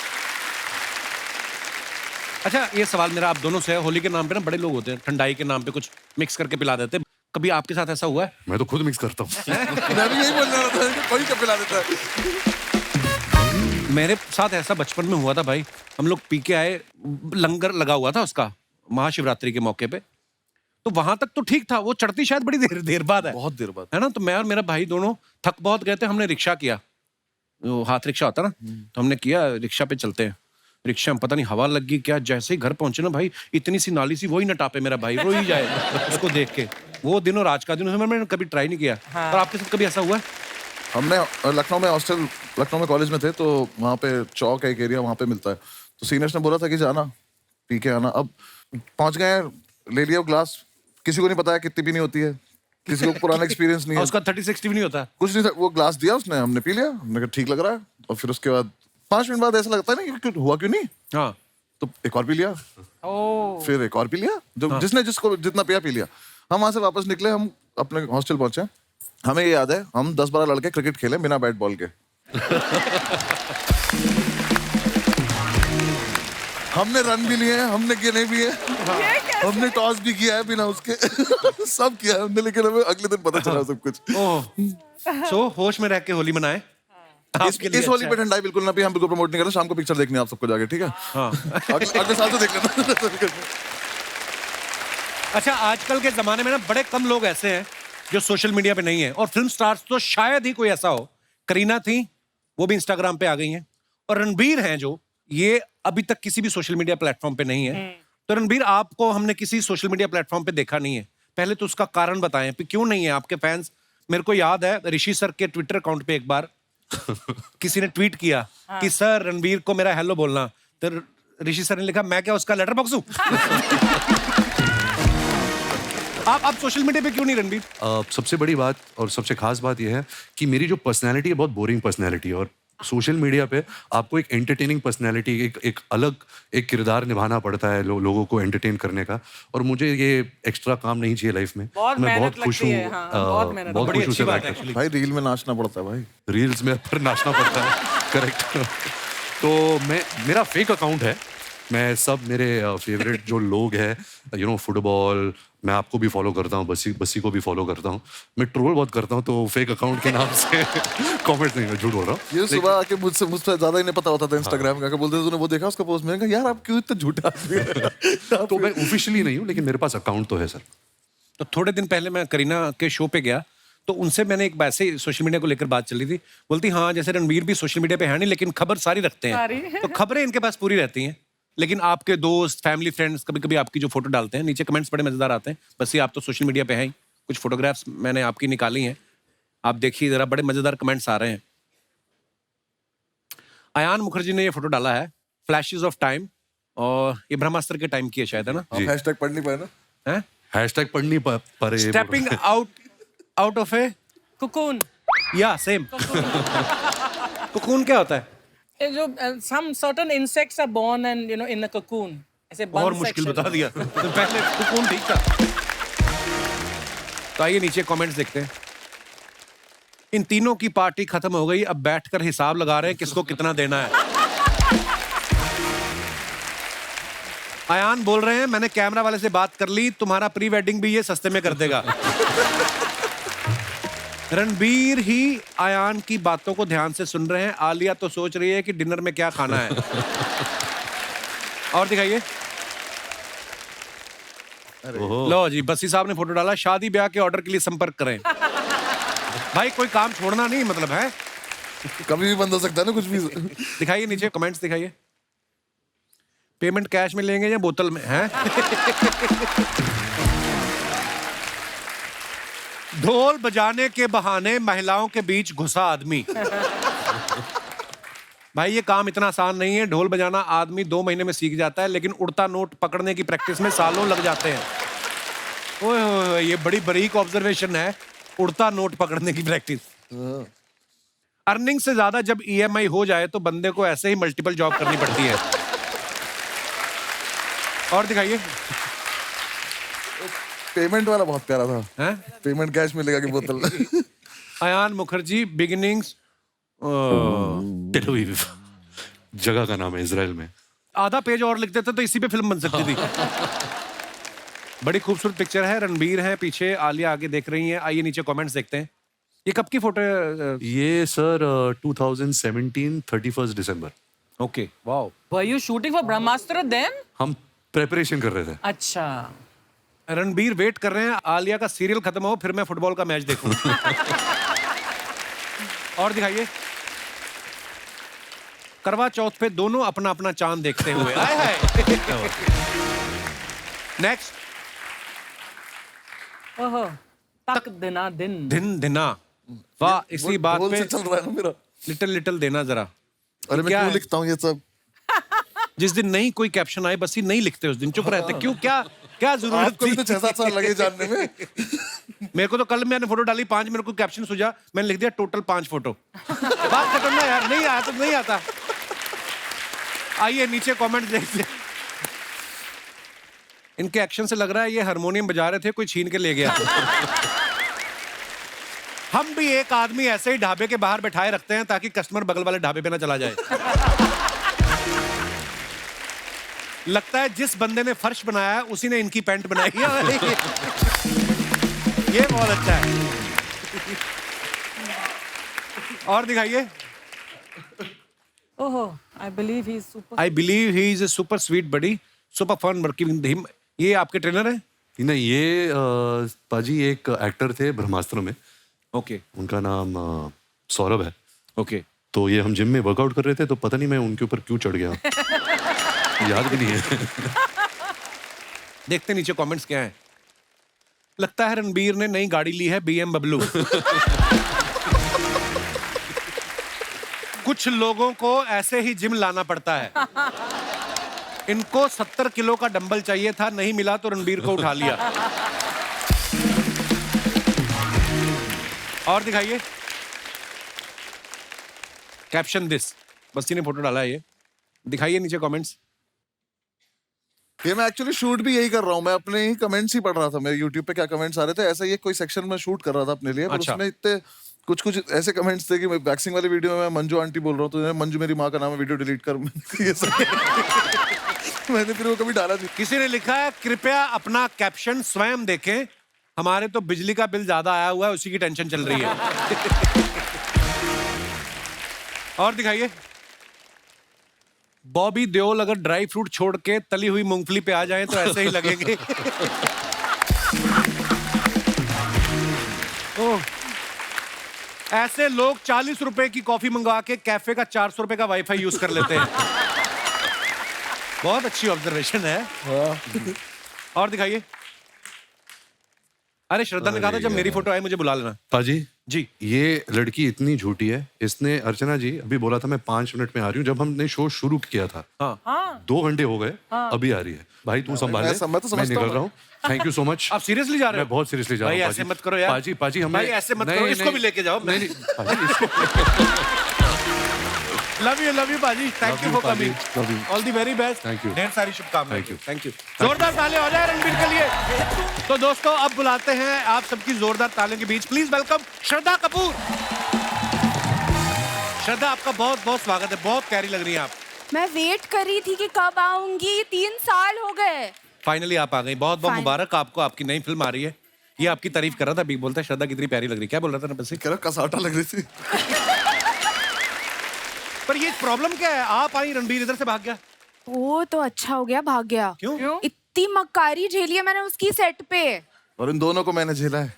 अच्छा, ये सवाल मेरा आप दोनों से है, होली के नाम पे ना बड़े लोग होते हैं ठंडाई के नाम पे कुछ मिक्स करके पिला देते हैं, कभी आपके साथ ऐसा हुआ है? मैं तो खुद मिक्स करता हूँ। मैं भी यही बोल रहा था कि कोई क्या पिला देता है। मेरे साथ ऐसा बचपन में हुआ था भाई, हम लोग पी के आए, लंगर लगा हुआ था उसका महाशिवरात्रि के मौके पे, तो वहां तक तो ठीक था, वो चढ़ती शायद बड़ी देर बाद है, बहुत देर बाद है ना। तो मैं और मेरा भाई दोनों थक बहुत गए थे, हमने रिक्शा किया, वो हाथ रिक्शा होता ना, तो हमने किया रिक्शा पे चलते हैं। रिक्शा में पता नहीं हवा लग गई क्या, जैसे ही घर पहुंचे ना भाई, इतनी सी नाली सी, वही न टापे मेरा भाई, रो ही जाए उसको देख के। वो दिनों राज का दिन, मैंने कभी ट्राई नहीं किया। और आपके साथ कभी ऐसा हुआ है? हमने लखनऊ में कॉलेज में थे, तो वहाँ पे चौक है एक एरिया, वहाँ पे मिलता है, तो सीनियर्स ने बोला था कि जाना पी के आना। अब पहुंच गए, ले लिया ग्लास, किसी को नहीं पता है कितनी पीनी होती है, किसी को पुराना एक्सपीरियंस नहीं है, उसका 30-60 भी नहीं होता कुछ नहीं था, वो ग्लास दिया उसने, हमने पी लिया, हमने कहा ठीक लग रहा है, और फिर उसके बाद 5 मिनट बाद ऐसा लगता है ना कि हुआ क्यों नहीं, हाँ, तो एक और पी लिया, फिर एक और पी लिया, जो जिसने जिसको जितना पिया पी लिया। हम वहां से वापस निकले, हम अपने हॉस्टल पहुंचे, हमें ये याद है हम 10-12 लड़के क्रिकेट खेले बिना बैट बॉल के। हमने रन भी लिए हैं, हमने गिने भी है, हमने टॉस भी किया है बिना उसके। सब किया है हमने, लेकिन हमें अगले दिन पता चला सब कुछ। सो होश में रह के होली मनाए। इस होली पे ठंडाई बिल्कुल ना भी, हम बिल्कुल प्रमोट नहीं कर रहे, शाम को पिक्चर देखनी है आप सबको जाके, ठीक है? हाँ। अगले साल तो देख लेना। अच्छा, आजकल के जमाने में ना बड़े कम लोग ऐसे हैं जो सोशल मीडिया पे नहीं है, और फिल्म स्टार्स तो शायद ही कोई ऐसा हो। करीना थी, वो भी इंस्टाग्राम पे आ गई हैं, और रणबीर हैं जो ये अभी तक किसी भी सोशल मीडिया प्लेटफॉर्म पे नहीं है। तो रणबीर, आपको हमने किसी सोशल मीडिया प्लेटफॉर्म पे देखा नहीं है, पहले तो उसका कारण बताएं, क्यों नहीं है? आपके फैंस, मेरे को याद है ऋषि सर के ट्विटर अकाउंट पे एक बार किसी ने ट्वीट किया कि सर रणबीर को मेरा हेलो बोलना, तो ऋषि सर ने लिखा मैं क्या उसका लेटर बॉक्स हूँ? आप सोशल मीडिया पे क्यों नहीं रणबीर? सबसे बड़ी बात और सबसे खास बात यह है कि मेरी जो पर्सनैलिटी है बहुत बोरिंग पर्सनैलिटी है, और सोशल मीडिया पे आपको एक एंटरटेनिंग पर्सनैलिटी, एक अलग एक किरदार निभाना पड़ता है लोगों को एंटरटेन करने का, और मुझे ये एक्स्ट्रा काम नहीं चाहिए लाइफ में। बहुत मैं मेहनत बहुत खुश लगती हूँ, है, हाँ, बहुत मेहनत बहुत बड़ी खुश हूँ अच्छी से बात है बैठकर। एक्चुअली। भाई रील में नाचना पड़ता है भाई। रील्स में पर नाचना पड़ता है, करेक्ट। तो मेरा फेक अकाउंट है, मैं सब मेरे फेवरेट जो लोग हैं फुटबॉल, मैं आपको भी फॉलो करता हूँ, बस्सी को भी फॉलो करता हूँ, मैं ट्रोल बहुत करता हूँ, तो फेक अकाउंट के नाम से कमेंट नहीं, मैं झूठ बोल रहा हूँ। ये सुबह आके मुझसे ज्यादा ही नहीं पता होता था इंस्टाग्राम का, बोलते तूने वो देखा उसका पोस्ट, मैंने कहा यार आप क्यों इतना झूठा आदमी है? तो मैं ऑफिशियली नहीं हूँ, लेकिन मेरे पास अकाउंट तो है सर। तो थोड़े दिन पहले मैं करीना के शो पे गया, तो उनसे मैंने एक वैसे ही सोशल मीडिया को लेकर बात चली थी। बोलती हाँ जैसे रणबीर भी सोशल मीडिया पे है नहीं, लेकिन खबर सारी रखते हैं, तो खबरें इनके पास पूरी रहती हैं, लेकिन आपके दोस्त, फैमिली, फ्रेंड्स कभी कभी आपकी जो फोटो डालते हैं, नीचे कमेंट्स बड़े मजेदार आते हैं। बस ये आप तो सोशल मीडिया पे हैं ही, कुछ फोटोग्राफ्स मैंने आपकी निकाली हैं, आप देखिए जरा, बड़े मजेदार कमेंट्स आ रहे हैं। अयान मुखर्जी ने ये फोटो डाला है, फ्लैशेस ऑफ टाइम, और ये ब्रह्मास्त्र के टाइम की है शायद, है ना? आप हैशटैग पढ़ नहीं पाए ना? हैं? हैशटैग पढ़ नहीं पा रहे। Stepping out of A cocoon. या सेम। कोकून क्या होता है? ये जो some certain insects are born and in a cocoon. ऐसे bun और मुश्किल section. बता दिया। तो पहले कोकून ठीक था। तो आइए नीचे कमेंट्स देखते हैं। इन तीनों की पार्टी खत्म हो गई, अब बैठकर हिसाब लगा रहे हैं किसको कितना देना है। अयान बोल रहे हैं मैंने कैमरा वाले से बात कर ली, तुम्हारा प्री वेडिंग भी ये सस्ते में कर देगा। रणबीर ही अयान की बातों को ध्यान से सुन रहे हैं, आलिया तो सोच रही है कि डिनर में क्या खाना है। और दिखाइए। लो जी, बस्सी साहब ने फोटो डाला, शादी ब्याह के ऑर्डर के लिए संपर्क करें। भाई कोई काम छोड़ना नहीं, मतलब है कभी भी बंद हो सकता है ना कुछ भी। दिखाइए नीचे कमेंट्स दिखाइए। पेमेंट कैश में लेंगे या बोतल में है? ढोल बजाने के बहाने महिलाओं के बीच घुसा आदमी। भाई ये काम इतना आसान नहीं है, ढोल बजाना आदमी 2 महीने में सीख जाता है, लेकिन उड़ता नोट पकड़ने की प्रैक्टिस में सालों लग जाते हैं। ओए होए, ये बड़ी बारीक ऑब्जर्वेशन है, उड़ता नोट पकड़ने की प्रैक्टिस। अर्निंग से ज्यादा जब ईएमआई हो जाए तो बंदे को ऐसे ही मल्टीपल जॉब करनी पड़ती है। और दिखाइए। पेमेंट वाला बहुत प्यारा था। हैं? पेमेंट कैश मिलेगा कि बोतल? Ayan Mukherjee beginnings. Tel Aviv जगह का नाम है इजराइल में। आधा पेज और लिख देते तो इसी पे फिल्म बन सकती थी। बड़ी खूबसूरत पिक्चर है, रणबीर है पीछे, आलिया आगे देख रही है। आइए नीचे कमेंट्स देखते हैं। ये कब की फोटो है? ये sir 2017 31 December. Okay, wow. Were you shooting for Brahmastra then? हम प्रेपरेशन कर रहे थे। अच्छा। रणबीर वेट कर रहे हैं आलिया का सीरियल खत्म हो फिर मैं फुटबॉल का मैच देखूं। और दिखाइए। करवा चौथ पे दोनों अपना अपना चांद देखते हुए। आए हाय। नेक्स्ट। ओहो, तक दिना दिन। दिन दिना। वाह, इसी बात ढोल पे से चल रहा है ना मेरा। लिटिल लिटिल देना जरा। अरे मैं क्या क्यों है? लिखता हूँ ये सब? जिस दिन नहीं कोई कैप्शन आए बस ही नहीं लिखते, उस दिन चुप रहते। क्यों, क्या क्या जरूरत आपको भी थी? तो 6-7 साल लगे जानने में। मेरे को तो कल मैंने फोटो डाली 5, मेरे को कैप्शन सुझा, मैंने लिख दिया टोटल 5 फोटो। बात खत्म ना यार, नहीं आया तो नहीं आता। आइए नीचे कमेंट देखते। इनके एक्शन से लग रहा है ये हारमोनियम बजा रहे थे, कोई छीन के ले गया। हम भी एक आदमी ऐसे ही ढाबे के बाहर बैठाए रखते हैं ताकि कस्टमर बगल वाले ढाबे पे ना चला जाए। लगता है जिस बंदे ने फर्श बनाया है उसी ने इनकी पैंट बनाई है। ये बहुत अच्छा है। और दिखाइए। ओहो, I believe he is super. I believe he is a super sweet buddy, super fun working with him. ये आपके ट्रेनर है? नहीं, ये पाजी एक एक्टर थे ब्रह्मास्त्र में, ओके उनका नाम सौरभ है। ओके। तो ये हम जिम में वर्कआउट कर रहे थे, तो पता नहीं मैं उनके ऊपर क्यों चढ़ गया। याद भी नहीं है। देखते नीचे कमेंट्स क्या है। लगता है रणबीर ने नई गाड़ी ली है, BMW। कुछ लोगों को ऐसे ही जिम लाना पड़ता है। इनको 70 किलो का डंबल चाहिए था, नहीं मिला तो रणबीर को उठा लिया। और दिखाइए कैप्शन दिस, बस्ती ने फोटो डाला है ये, दिखाइए नीचे कमेंट्स। ये मैं एक्चुअली शूट भी यही कर रहा हूँ, मैं अपने ही कमेंट्स ही पढ़ रहा था, मेरे यूट्यूब पे क्या कमेंट्स आ रहे थे, ऐसा ये कोई सेक्शन में शूट कर रहा था अपने लिए, पर अच्छा। उसमें इतने कुछ कुछ ऐसे कमेंट्स थे कि मैं वैक्सिंग वाली वीडियो में मैं मंजू आंटी बोल रहा हूँ, तो मंजू मेरी माँ का नाम है, वीडियो डिलीट कर। ये सब मैंने फिर वो कभी डाला नहीं। किसी ने लिखा है कृपया अपना कैप्शन स्वयं देखें, हमारे तो बिजली का बिल ज्यादा आया हुआ है, उसी की टेंशन चल रही है। और दिखाइए बॉबी देओल अगर ड्राई फ्रूट छोड़ के तली हुई मूंगफली पे आ जाएं तो ऐसे ही लगेंगे। ओह, ऐसे लोग 40 रुपए की कॉफी मंगवा के कैफे का 400 रुपए का वाईफाई यूज कर लेते हैं। बहुत अच्छी ऑब्जर्वेशन है। और दिखाइए। अरे श्रद्धा ने कहा था जब मेरी फोटो आए मुझे बुला लेना। पाजी जी। ये लड़की इतनी झूठी है, इसने अर्चना जी अभी बोला था मैं 5 मिनट में आ रही हूँ, जब हमने शो शुरू किया था हाँ 2 घंटे हो गए, अभी आ रही है। भाई तू संभाल ले, मैं तो समझता मैं निकल हूँ। रहा हूँ। Thank you so much. आप सीरियसली जा रहे हो? मैं बहुत सीरियसली जा रहा भाई हूँ। ऐसे मत करो यार। पाजी पाजी हमें भाई ऐसे मत करो, इसको भी लेके जाओ। नहीं पाजी इसको लव यू बाजी, thank you for coming, all the very best, Thank you. ढेर सारी शुभकामनाएं। Thank you. Thank you. जोरदार तालियां हो जाए रणबीर के लिए। तो दोस्तों अब बुलाते हैं आप सबकी जोरदार तालियों के बीच, प्लीज वेलकम श्रद्धा कपूर। श्रद्धा आपका बहुत बहुत स्वागत है, बहुत प्यारी लग रही हैं आप। मैं वेट कर रही थी कि कब आऊंगी, 3 साल हो गए। फाइनली आप आ गई, बहुत बहुत Fine. मुबारक आपको, आपकी नई फिल्म आ रही है। ये आपकी तारीफ कर रहा था, बिग बोलता है श्रद्धा कितनी प्यारी लग रही है, क्या बोल रहा था ना बस? कह रहा कसाटा लग रही थी। पर ये प्रॉब्लम क्या है, आप आई रणबीर इधर से भाग गया, वो तो अच्छा हो गया, भाग गया। क्यों? इतनी मक्कारी झेली है मैंने उसकी सेट पे। और इन दोनों को मैंने झेला है।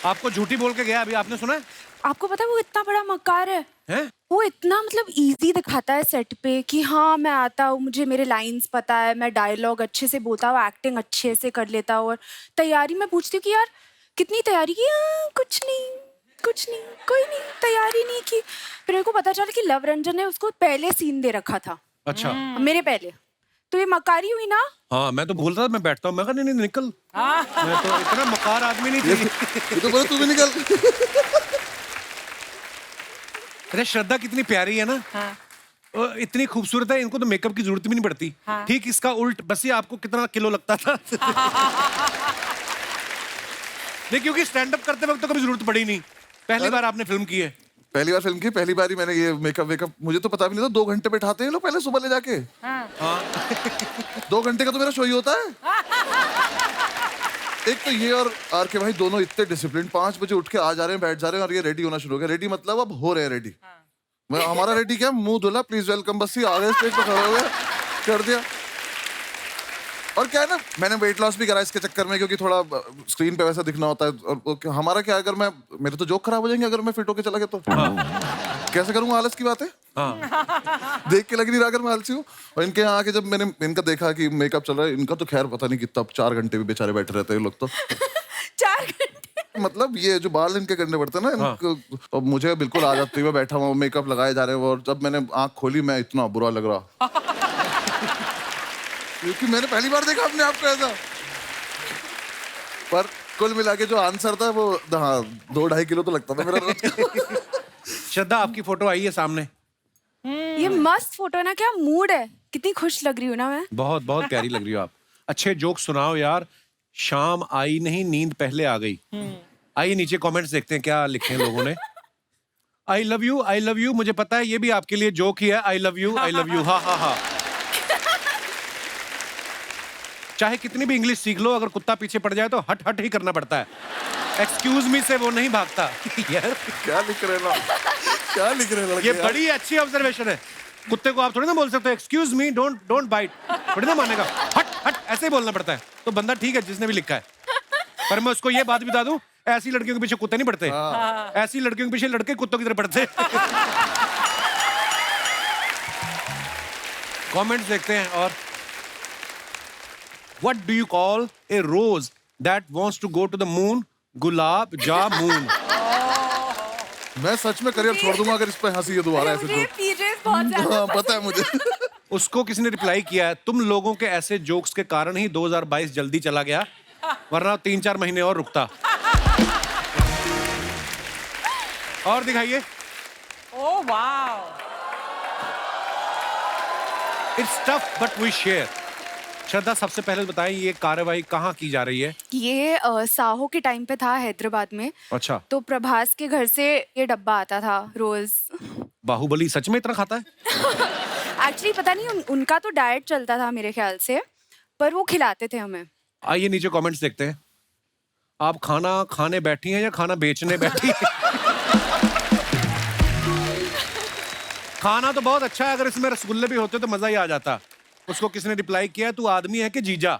आपको झूठी बोल के गया, अभी आपने सुना है? आपको पता है वो इतना बड़ा मक्कार है, हैं? वो इतना मतलब इजी दिखाता है सेट पे कि हाँ मैं आता हूँ, मुझे मेरे लाइंस पता है, मैं डायलॉग अच्छे से बोलता हूँ, एक्टिंग अच्छे से कर लेता हूँ, और तैयारी में पूछती हूँ कि यार कितनी तैयारी की, कुछ नहीं कोई नहीं, तैयारी नहीं की। फिर मेरे को पता चला कि लव रंजन ने उसको पहले सीन दे रखा था, अच्छा। मेरे पहले। तो ये मक्कारी हुई ना। हाँ मैं तो भूल रहा था, मैं बैठता हूँ, मैं कहा नहीं निकल, मैं तो इतना मकार आदमी नहीं थी। ये तो बोला तू भी निकल। अरे श्रद्धा कितनी प्यारी है ना, इतनी खूबसूरत है, इनको तो मेकअप की जरूरत भी नहीं पड़ती। ठीक इसका उल्ट, बस ये आपको कितना किलो लगता था। नहीं क्योंकि स्टैंड अप करते वक्त तो कभी जरूरत पड़ी नहीं, पहली बार आपने फिल्म की है। पहली बार फिल्म की, पहली बार ही मैंने ये मेकअप मुझे तो पता भी नहीं था, 2 घंटे बैठाते हैं लोग पहले सुबह ले जाके। 2 घंटे का तो मेरा शो ही होता है। एक तो ये और आर के भाई दोनों इतने डिसिप्लिन, 5 बजे उठ के आ जा रहे हैं, बैठ जा रहे हैं, और ये रेडी होना शुरू हो गया। रेडी मतलब अब हो रहे हैं रेडी। मैं हमारा रेडी क्या, मुंह धुला, प्लीज वेलकम, बस ही आ गए, स्टेज पे खड़े हो गए, कर दिया। और क्या है ना, मैंने वेट लॉस भी करा इसके चक्कर में, क्योंकि थोड़ा स्क्रीन पे वैसा दिखना होता है। और हमारा क्या, अगर मैं, मेरे तो जोक खराब हो जाएंगे अगर मैं फिट होके चला गया तो। कैसे करूंगा, आलस की बात है। देख के लग नहीं रहा अगर मैं आलसी हूँ। और इनके यहाँ आके जब मैंने इनका देखा कि मेकअप चल रहा है, इनका तो खैर पता नहीं कितना 4 घंटे भी बेचारे बैठे रहते हैं लोग तो। 4 घंटे मतलब ये जो बाल इनके करने पड़ते हैं ना इनको, और मुझे बिल्कुल आ जाती है, मैं बैठा हुआ, मेकअप लगाए जा रहे हैं, और जब मैंने आंख खोली मैं इतना बुरा लग रहा, क्योंकि मैंने पहली बार देखा अपने आप को ऐसा। पर कुल मिला के जो आंसर था वो, हाँ 2-2.5 किलो तो लगता था मेरा रोज। श्रद्धा आपकी फोटो आई है सामने, ये मस्त फोटो है ना, क्या मूड है, कितनी खुश लग रही हूँ ना मैं। बहुत बहुत प्यारी लग रही हो आप। अच्छे जोक सुनाओ यार, शाम आई नहीं नींद पहले आ गई। आइए नीचे कमेंट्स देखते हैं क्या लिखे हैं लोगों ने। आई लव यू, मुझे पता है ये भी आपके लिए जोक ही है। आई लव यू, हा हा हा। चाहे कितनी भी इंग्लिश सीख लो, अगर कुत्ता पीछे पड़ जाए तो हट हट ही करना पड़ता है। एक्सक्यूज मी से वो नहीं भागता। यार क्या लिख रहे ना, क्या लिख रहे लड़के ये यार? बड़ी अच्छी ऑब्जर्वेशन है। कुत्ते को आप थोड़ी ना बोल सकते हो एक्सक्यूज मी डोंट बाइट, थोड़ी ना मानेगा, हट हट ऐसे ही बोलना पड़ता है। तो बंदा ठीक है जिसने भी लिखा है, पर मैं उसको ये बात बता दूं, ऐसी लड़कियों के पीछे कुत्ते नहीं पड़ते, ऐसी लड़कियों के पीछे लड़के कुत्तों की तरह पड़ते। कमेंट्स देखते हैं। और what do you call a rose that wants to go to the moon? Gulab jamun. मैं सच में करियर छोड़ दूंगा अगर इस पे हंसी ये दोबारा ऐसे मुझे जोक। PJs बहुत ज्यादा हाँ पता है मुझे। उसको किसी ने रिप्लाई किया है, तुम लोगों के ऐसे जोक्स के कारण ही 2022 जल्दी चला गया, वरना 3-4 महीने और रुकता। और दिखाइए। Oh wow. It's tough but we share. Shraddha, सबसे पहले बताएं ये कार्यवाही कहाँ की जा रही है? ये साहो के टाइम पे था हैदराबाद में। अच्छा, तो प्रभास के घर से ये डब्बा आता था रोज। बाहुबली सच में इतना खाता है? एक्चुअली पता नहीं उनका तो डाइट चलता था मेरे ख्याल से, पर वो खिलाते थे हमें। आइए नीचे कमेंट्स देखते हैं। आप खाना खाने बैठी हैं या खाना बेचने बैठी हैं? खाना तो बहुत अच्छा है, अगर इसमें रसगुल्ले भी होते तो मजा ही आ जाता। उसको किसने रिप्लाई किया, तू आदमी है कि जीजा?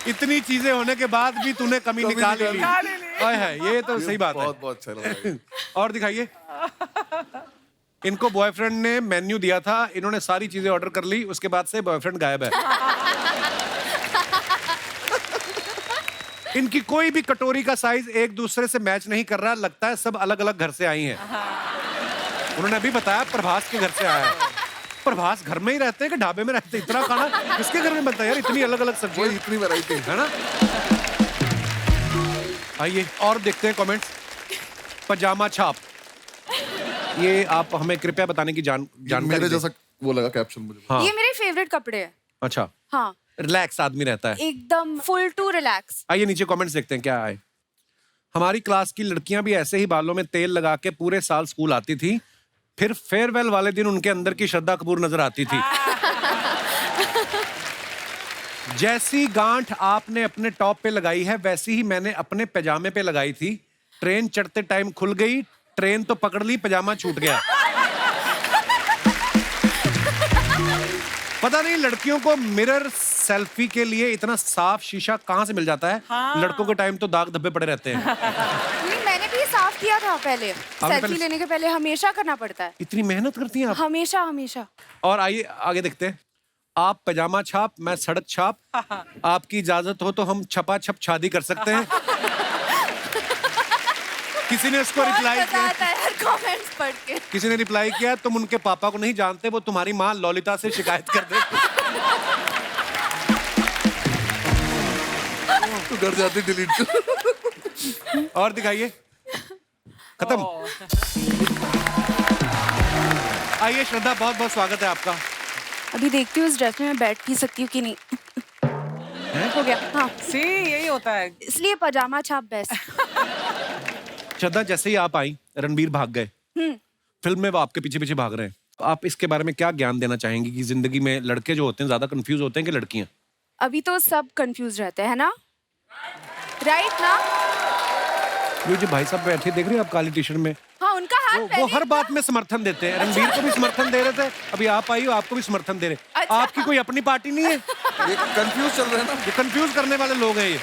इतनी चीजें होने के बाद भी तूने कमी निकाल ही ली। ओए है, ये तो सही बात है। बहुत बहुत अच्छा लगा। और दिखाइए। इनको बॉयफ्रेंड ने मेन्यू दिया था, इन्होंने सारी चीजें ऑर्डर कर ली, उसके बाद से बॉयफ्रेंड गायब है। इनकी कोई भी कटोरी का साइज एक दूसरे से मैच नहीं कर रहा, लगता है सब अलग अलग घर से आई हैं। उन्होंने अभी बताया प्रभास के घर से आया है। प्रभास घर में ही रहते हैं कि ढाबे में रहते हैं? इतना खाना किसके घर में बनता है यार? इतनी अलग अलग सब्जियां, वही इतनी वैरायटी है ना? आइए और देखते हैं कमेंट्स। पजामा छाप, ये आप हमें कृपया बताने की जानकारी मेरे दें। जैसा वो लगा कैप्शन मुझे। हाँ। ये मेरे फेवरेट कपड़े हैं। अच्छा, हाँ, रिलैक्स आदमी रहता है। एकदम फुल टू रिलैक्स। आइए नीचे कमेंट्स देखते हैं क्या आए। हमारी क्लास की लड़कियां भी ऐसे ही बालों में तेल लगा के पूरे साल स्कूल आती थी, फिर फेयरवेल वाले दिन उनके अंदर की श्रद्धा कपूर नजर आती थी। जैसी गांठ आपने अपने टॉप पे लगाई है, वैसी ही मैंने अपने पैजामे पे लगाई थी। ट्रेन चढ़ते टाइम खुल गई, ट्रेन तो पकड़ ली, पैजामा छूट गया। पता नहीं लड़कियों को मिरर सेल्फी के लिए इतना साफ शीशा कहाँ से मिल जाता है। लड़कों के टाइम तो दाग धब्बे पड़े रहते हैं। नहीं, मैंने भी साफ किया था पहले। सेल्फी पहले- लेने के पहले हमेशा करना पड़ता है। इतनी मेहनत करती हैं आप। हमेशा हमेशा। और आइए आगे देखते हैं। आप पैजामा छाप, मैं सड़क छाप। आपकी इजाजत हो तो हम छपा छप शादी कर सकते हैं। किसी ने इसको रिप्लाई बहुत मजा किया, आता है यार कमेंट्स पढ़ के। किसी ने रिप्लाई किया, तुम उनके पापा को नहीं जानते, वो तुम्हारी माँ ललिता से शिकायत कर दे। तो घर जाती डिलीट कर। और दिखाइए। खत्म। आइए श्रद्धा, बहुत बहुत स्वागत है आपका। अभी देखती हूँ इस ड्रेस में मैं बैठ भी सकती हूँ कि नहीं। हो गया। हाँ, See, यही होता है। इसलिए पजामा छाप बेस्ट। श्रद्धा, जैसे ही आप आई, रणबीर भाग गए। फिल्म में वो आपके पीछे पीछे भाग रहे हैं। आप इसके बारे में क्या ज्ञान देना चाहेंगी कि जिंदगी में लड़के जो होते हैं ज्यादा कंफ्यूज होते हैं कि लड़कियां? अभी तो सब कंफ्यूज रहते हैं ना, राइट ना? ये जो भाई साहब बैठे देख रहे हैं आप काली टी शर्ट में, हाँ, उनका हाथ वो पहले हर बात में समर्थन देते हैं। रणबीर को भी समर्थन दे रहे थे, अभी आप आई हो, आपको भी समर्थन दे रहे। अच्छा। आपकी कोई अपनी पार्टी नहीं है? ये कंफ्यूज चल रहे हैं ना। ये कंफ्यूज करने वाले लोग हैं ये।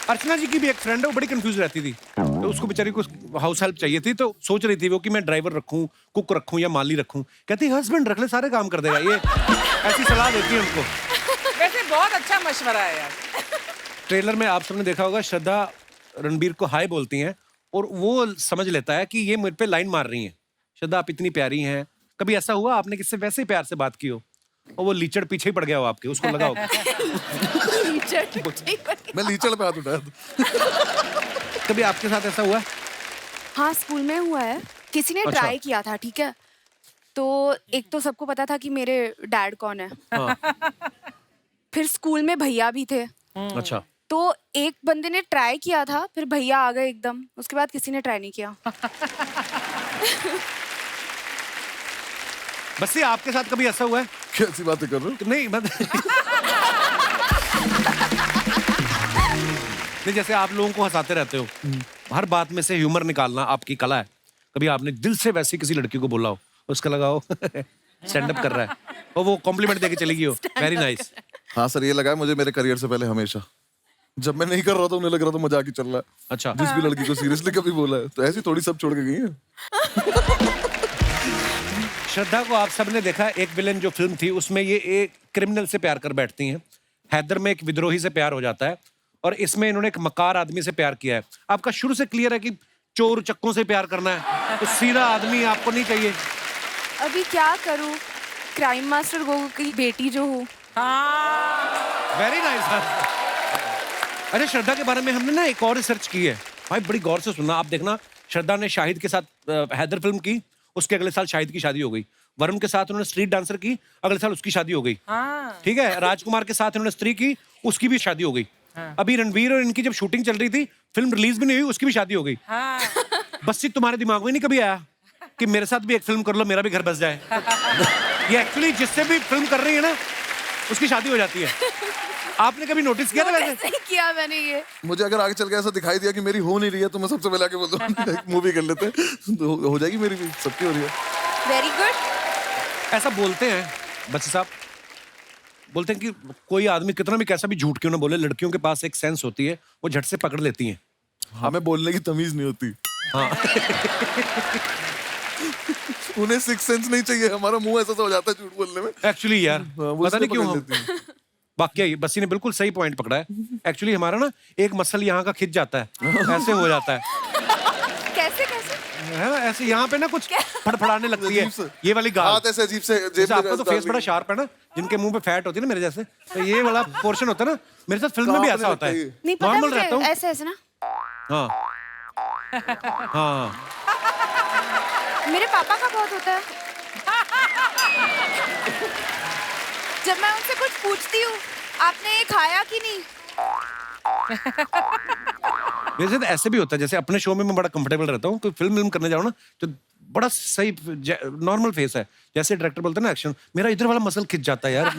अर्चना जी की भी एक फ्रेंड है, वो बड़ी कंफ्यूज रहती थी। तो उसको बेचारी को हाउस हेल्प चाहिए थी, तो सोच रही थी वो कि मैं ड्राइवर रखूं, कुक रखूं या माली रखूं। कहती हस्बैंड रख ले, सारे काम कर देगा ये। ऐसी सलाह देती है उनको। वैसे बहुत अच्छा मशवरा है यार। ट्रेलर में आप सबने देखा होगा, श्रद्धा रणबीर को हाय बोलती हैं और वो समझ लेता है कि ये मुझ पे लाइन मार रही हैं। श्रद्धा, आप इतनी प्यारी हैं। कभी ऐसा हुआ आपने किससे वैसे ही प्यार से बात की हो और वो लीचड़ पीछे ही पड़ गया हो आपके, उसको लगा हो? मैं लीचड़ पे हाथ उठाया था। कभी आपके साथ ऐसा हुआ? हाँ, स्कूल में हुआ है। किसी ने अच्छा। ट्राई किया था, ठीक है? तो एक तो सबको पता था कि मेरे डैड कौन है। हाँ। फिर स्कूल में भैया भी थे। अच्छा, तो एक बंदे ने ट्राई किया था, फिर भैया आ गए एकदम। उसके बाद किसी ने ट्राई नहीं किया। बस ये आपके साथ कभी ऐसा हुआ है? कैसी बातें कर रहे हो? नहीं नहीं, जैसे आप लोगों को हंसाते रहते हो, हर बात में से ह्यूमर निकालना आपकी कला है। कभी आपने दिल से वैसी किसी लड़की को बोला हो, उसका लगा हो स्टैंड अप कर रहा है और वो कॉम्प्लीमेंट देके चली गई हो, वेरी नाइस। हाँ सर, ये लगा है मुझे मेरे करियर से पहले हमेशा। जब मैं नहीं कर रहा था उन्हें लग रहा था मजाक ही चल रहा है। अच्छा, जिस भी लड़की को सीरियसली कभी बोला है तो ऐसी थोड़ी सब छोड़ के गई है। श्रद्धा को आप सबने देखा, एक विलेन जो फिल्म थी उसमें ये एक क्रिमिनल से प्यार कर बैठती हैं। हैदर में एक विद्रोही से प्यार हो जाता है और इसमें इन्होंने एक मकार आदमी से प्यार किया है। आपका शुरू से क्लियर है कि चोर चक्कों से प्यार करना है, तो सीधा आदमी आपको नहीं चाहिए। अभी क्या करूँ, क्राइम मास्टर गोगो की बेटी जो हूँ। Very nice. अरे श्रद्धा के बारे में हमने ना एक और रिसर्च की है भाई, बड़ी गौर से सुनना। आप देखना, श्रद्धा ने शाहिद के साथ हैदर फिल्म की, उसके अगले साल शाहिद की शादी हो गई। वरुण के साथ उन्होंने स्ट्रीट डांसर की, अगले साल उसकी शादी हो गई। ठीक है, राजकुमार के साथ उन्होंने स्त्री की, उसकी भी शादी हो गई। अभी रणवीर और इनकी जब शूटिंग चल रही थी, फिल्म रिलीज भी नहीं हुई, उसकी भी शादी हो गई। बस तुम्हारे दिमाग में नहीं कभी आया कि मेरे साथ भी एक फिल्म कर लो, मेरा भी घर बस जाए? ये एक्चुअली जिससे भी फिल्म कर रही है ना, उसकी शादी हो जाती है। आपने कभी नोटिस किया था वैसे? नहीं किया मैंने ये। मुझे अगर आगे चल के ऐसा दिखाई दिया कि मेरी हो नहीं रही है, तो मैं सबसे पहले आके बोल दूं एक मूवी कर लेते हैं, तो हो जाएगी मेरी भी, सबकी हो रही है। Very good. ऐसा बोलते हैं बच्चे साहब, बोलते हैं कि कोई आदमी कितना भी कैसा भी झूठ क्यों ना बोले, लड़कियों के पास एक सेंस होती है, वो झट से पकड़ लेती हैं। हमें बोलने की तमीज नहीं होती। हाँ। उन्हें सिक्स सेंस नहीं चाहिए, हमारा मुंह ऐसा हो जाता है झूठ बोलने में। एक्चुअली यार वो पता नहीं इसलिए क्यों पकड़ हम, लेती हैं। वाकई बस्सी ने बिल्कुल सही पॉइंट पकड़ा है। एक्चुअली हमारा ना एक मसल यहाँ का खिंच जाता है, ऐसे हो जाता है, कैसे कैसे? है ना? ऐसे यहाँ पे ना कुछ फड़फड़ाने लगती है, अजीब से। ये वाली गाल। हाथ ऐसे अजीब से जेब जैसे में आपका तो डाल फेस बड़ा देंगे। शार्प है ना, जिनके मुंह पे फैट होती है ना मेरे जैसे, तो ये वाला पोर्शन होता है ना, मेरे साथ फिल्म में भी ऐसा होता है। नहीं पता नॉर्मल रहता मुझे, हूँ। ऐसे ऐसे ना। हाँ हाँ। मेरे पापा का बहुत होता है। जब मैं उनसे कुछ पूछती हूँ, आपने ये खाया कि नहीं? वैसे तो ऐसे भी होता है, जैसे अपने शो में मैं बड़ा कंफर्टेबल रहता हूँ, कोई फिल्म करने जाओ ना तो बड़ा सही नॉर्मल फेस है, जैसे डायरेक्टर बोलते हैं ना एक्शन, मेरा इधर वाला मसल खिंच जाता है यार।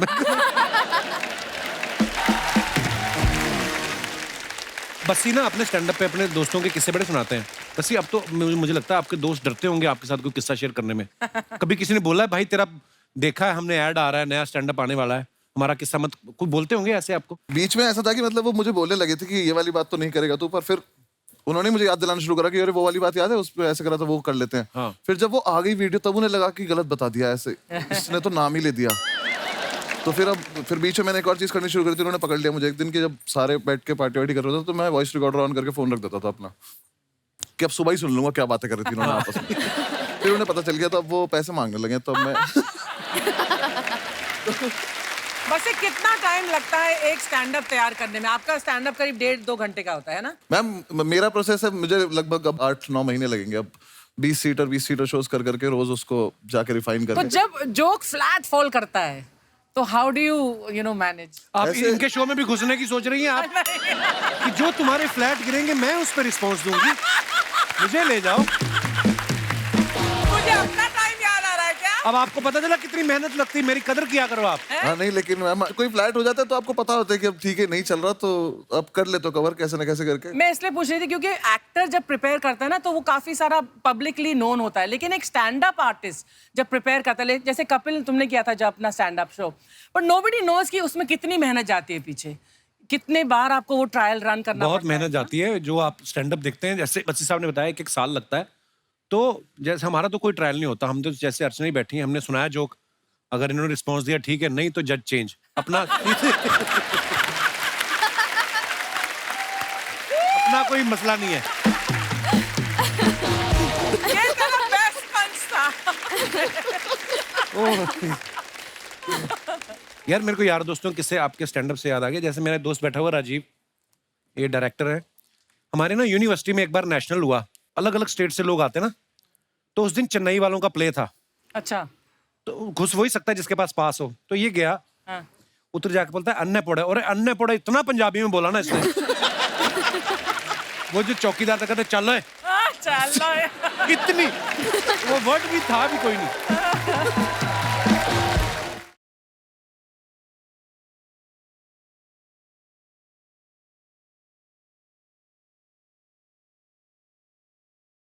बस्सी ना अपने स्टैंड अप पे अपने दोस्तों के किस्से बड़े सुनाते हैं। बस्सी अब तो मुझे लगता है आपके दोस्त डरते होंगे आपके साथ कोई किस्सा शेयर करने में। कभी किसी ने बोला है भाई तेरा देखा है हमने, ऐड आ रहा है, नया स्टैंड अप आने वाला है, हमारा किस्सा मत, कोई बोलते होंगे ऐसे आपको? बीच में ऐसा था कि मतलब वो मुझे बोलने लगे थे कि ये वाली बात तो नहीं करेगा तू, पर फिर उन्होंने मुझे याद दिलाना शुरू करा कि अरे वो वाली बात याद है, उस पे ऐसे करा था, वो कर लेते हैं। हाँ। फिर जब वो आ गई वीडियो, तब उन्हें लगा कि गलत बता दिया, ऐसे इसने तो नाम ही ले दिया। तो फिर बीच में मैंने एक और चीज करनी शुरू करी थी, उन्होंने पकड़ लिया मुझे एक दिन, कि जब सारे बैठ के पार्टी वार्टी कर रहे थे, तो मैं वॉइस रिकॉर्डर ऑन करके फोन रख देता था अपना, कि अब सुबह ही सुन लूंगा क्या बातें कर रही थी उन्होंने आपस में। फिर उन्हें पता चल गया, तो अब वो पैसे मांगने लगे, तब मैं बस ये कितना टाइम लगता है एक स्टैंड अप तैयार करने में? आपका स्टैंड अप करीब 1.5-2 घंटे का होता है ना? मैम मेरा प्रोसेस है, मुझे लगभग अब 8-9 महीने लगेंगे अब 20 सीटर शोज कर करके रोज उसको जाके रिफाइन तो करके। जब जोक फ्लैट फॉल करता है तो हाउ डू यू मैनेज? आप ऐसे- इनके शो में भी घुसने की सोच रही हैं आप कि जो तुम्हारे फ्लैट गिरेंगे मैं उस पर रिस्पॉन्स दूंगी, मुझे ले जाओ। मुझे अपना टाइम याद आ रहा है क्या? अब आपको पता चला कितनी मेहनत लगती है, मेरी कदर किया करो आप। हाँ नहीं, लेकिन मैम कोई फ्लैट हो जाता है तो आपको पता होता है कि अब ठीक है नहीं चल रहा, तो अब कर ले तो कवर कैसे न कैसे करके। मैं इसलिए पूछ रही थी क्योंकि एक्टर जब प्रिपेयर करता है ना, तो वो काफी सारा पब्लिकली नोन होता है, लेकिन एक स्टैंड अप आर्टिस्ट जब प्रिपेयर करता है, जैसे कपिल तुमने किया था जब अपना stand up show, but nobody knows कि उसमें कितनी मेहनत जाती है पीछे, कितने बार आपको वो ट्रायल रन करना बहुत पड़ता है। मेहनत जाती है। जो आप स्टैंड अप देखते हैं, जैसे बच्ची साहब ने बताया, एक साल लगता है। तो जैसे हमारा तो कोई ट्रायल नहीं होता, हम तो जैसे अर्चना ही बैठी हैं, हमने सुनाया जोक, अगर इन्होंने रिस्पॉन्स दिया ठीक है, नहीं तो जज चेंज अपना। अपना कोई मसला नहीं है। ये तेरा best punch था। यार मेरे को यार दोस्तों किससे आपके स्टैंड अप से याद आ गया, जैसे मेरा दोस्त बैठा हुआ राजीव, ये डायरेक्टर है हमारे ना, यूनिवर्सिटी में एक बार नेशनल हुआ, अलग अलग स्टेट से लोग आते ना, तो उस दिन चेन्नई वालों का प्ले था, अच्छा। तो घुस वही सकता है जिसके पास पास हो। तो ये गया, हाँ। उतर जाके बोलता है अन्य पोड़ा, और अन्य पोड़ा इतना पंजाबी में बोला ना इसने। वो जो चौकीदार था कहते चलो चलो इतनी, वो वर्ड भी था भी कोई नहीं।